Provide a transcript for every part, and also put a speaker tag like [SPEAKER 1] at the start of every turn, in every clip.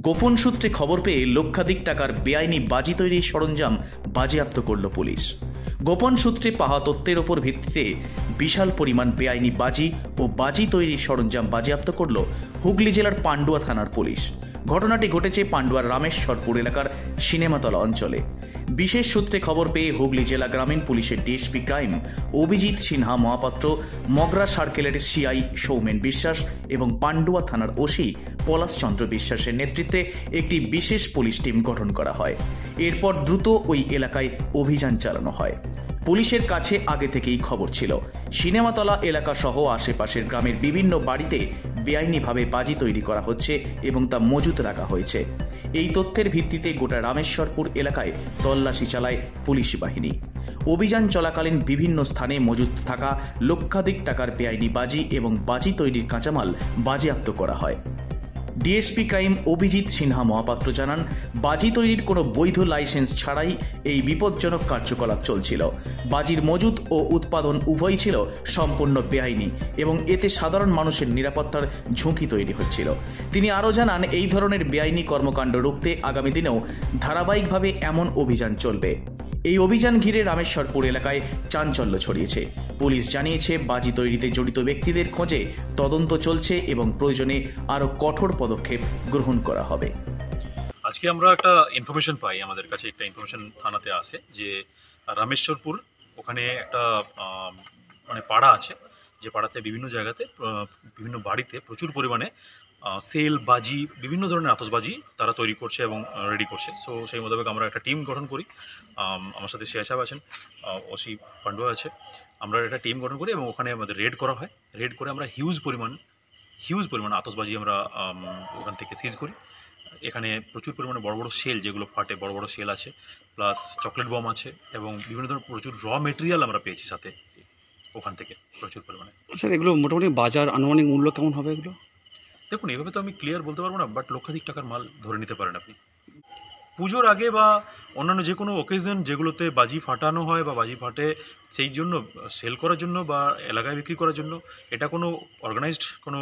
[SPEAKER 1] গোপন সূত্রে খবর পেয়ে লক্ষাধিক টাকার বেআইনি বাজি তৈরির সরঞ্জাম বাজেয়াপ্ত করল পুলিশ। গোপন সূত্রে পাওয়া তথ্যের ওপর ভিত্তিতে বিশাল পরিমাণ বেআইনি বাজি ও বাজি তৈরির সরঞ্জাম বাজেয়াপ্ত করল হুগলি জেলার পান্ডুয়া থানার পুলিশ। ঘটনাটি ঘটেছে পান্ডুয়ার রামেশ্বরপুর এলাকার সিনেমাতলা অঞ্চলে। বিশেষ সূত্রে খবর পেয়ে হুগলি জেলা গ্রামীণ পুলিশের ডিএসপি ক্রাইম অভিজিৎ সিনহা মহাপাত্র, মগরা সার্কেলের সিআই সৌমেন বিশ্বাস এবং পান্ডুয়া থানার ওসি পলাশ চন্দ্র বিশ্বাসের নেতৃত্বে একটি বিশেষ পুলিশ টিম গঠন করা হয়। এরপর দ্রুত ওই এলাকায় অভিযান চালানো হয়। পুলিশের কাছে আগে থেকেই খবর ছিল সিনেমাতলা এলাকা সহ আশেপাশের গ্রামের বিভিন্ন বাড়িতে বেআইনিভাবে বাজি তৈরি করা হচ্ছে এবং তা মজুত রাখা হয়েছে। এই তথ্যের ভিত্তিতে গোটা রামেশ্বরপুর এলাকায় তল্লাশি চালায় পুলিশ বাহিনী। অভিযান চলাকালীন বিভিন্ন স্থানে মজুত থাকা লক্ষাধিক টাকার বেআইনি বাজি এবং বাজি তৈরির কাঁচামাল বাজেয়াপ্ত করা হয়। ডিএসপি ক্রাইম অভিজিৎ সিনহা মহাপাত্র জানান, বাজি তৈরির কোনো বৈধ লাইসেন্স ছাড়াই এই বিপজ্জনক কার্যকলাপ চলছিল। বাজির মজুত ও উৎপাদন উভয়ই ছিল সম্পূর্ণ বেআইনি এবং এতে সাধারণ মানুষের নিরাপত্তার ঝুঁকি তৈরি হচ্ছিল। তিনি আরও জানান, এই ধরনের বেআইনি কর্মকাণ্ড রুখতে আগামী দিনেও ধারাবাহিকভাবে এমন অভিযান চলবে। এই অভিযান ঘিরে রামেশ্বরপুর এলাকায় চাঞ্চল্য ছড়িয়েছে। পুলিশ জানিয়েছে, বাজি তৈরিতে জড়িত ব্যক্তিদের খোঁজে তদন্ত চলছে এবং প্রয়োজনে আরও কঠোর পদক্ষেপ গ্রহণ করা হবে।
[SPEAKER 2] আজকে আমরা একটা ইনফরমেশন পাই, আমাদের কাছে একটা ইনফরমেশন থানাতে আসে যে রামেশ্বরপুর ওখানে একটা পাড়া আছে, যে পাড়াতে বিভিন্ন জায়গাতে বিভিন্ন বাড়িতে প্রচুর পরিমাণে সেল বাজি, বিভিন্ন ধরনের আতশবাজি তারা তৈরি করছে এবং রেডি করছে। সো সেই মোতাবেক আমরা একটা টিম গঠন করি। আমার সাথে সিআই সাহেব আছেন, ওসি পান্ডুয়া আছে। আমরা একটা টিম গঠন করি এবং ওখানে আমাদের রেড করা হয়। রেড করে আমরা হিউজ পরিমাণ আতশবাজি আমরা ওখান থেকে সিজ করি। এখানে প্রচুর পরিমাণে বড় বড় সেল, যেগুলো ফাটে, বড় বড় সেল আছে, প্লাস চকলেট বম আছে এবং বিভিন্ন ধরনের প্রচুর র মেটেরিয়াল আমরা পেয়েছি সাথে ওখান থেকে প্রচুর পরিমাণে।
[SPEAKER 3] স্যার, এগুলো মোটামুটি বাজার আনুমানিক মূল্য কেমন হবে এগুলো?
[SPEAKER 2] দেখুন, এভাবে তো আমি ক্লিয়ার বলতে পারবো না, বাট লক্ষাধিক টাকার মাল ধরে নিতে পারেন আপনি। পুজোর আগে বা অন্যান্য যে কোনো ওকেশন যেগুলোতে বাজি ফাটানো হয় বা বাজি ফাটে, সেই জন্য সেল করার জন্য বা এলাকায় বিক্রি করার জন্য, এটা কোনো অর্গানাইজড কোনো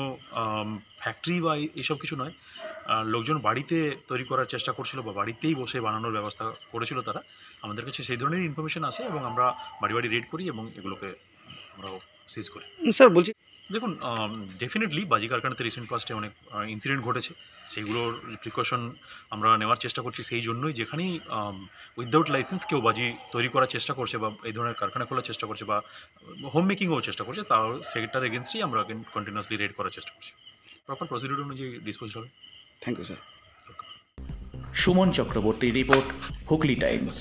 [SPEAKER 2] ফ্যাক্টরি বা এইসব কিছু নয়। লোকজন বাড়িতে তৈরি করার চেষ্টা করছিল বা বাড়িতেই বসে বানানোর ব্যবস্থা করেছিল তারা। আমাদের কাছে সেই ধরনের ইনফরমেশন আসে এবং আমরা বাড়ি বাড়ি রেড করি এবং এগুলোকে আমরা সিজ করি।
[SPEAKER 3] স্যার বলছি,
[SPEAKER 2] দেখুন, ডেফিনেটলি বাজি কারখানাতে রিসেন্ট পাস্টে অনেক ইনসিডেন্ট ঘটেছে। সেইগুলোর প্রিকশন আমরা নেওয়ার চেষ্টা করছি। সেই জন্যই যেখানেই উইদাউট লাইসেন্স কেউ বাজি তৈরি করার চেষ্টা করছে বা এই ধরনের কারখানা খোলার চেষ্টা করছে বা হোম মেকিংও চেষ্টা করছে, তাও সেটার এগেনস্টই আমরা কন্টিনিউয়াসলি রেড করার চেষ্টা করছি। প্রপার প্রসিডিউর অনুযায়ী ডিসপোজ হবে।
[SPEAKER 3] Thank you sir.
[SPEAKER 1] সুমন চক্রবর্তীর রিপোর্ট, হুগলি টাইমস।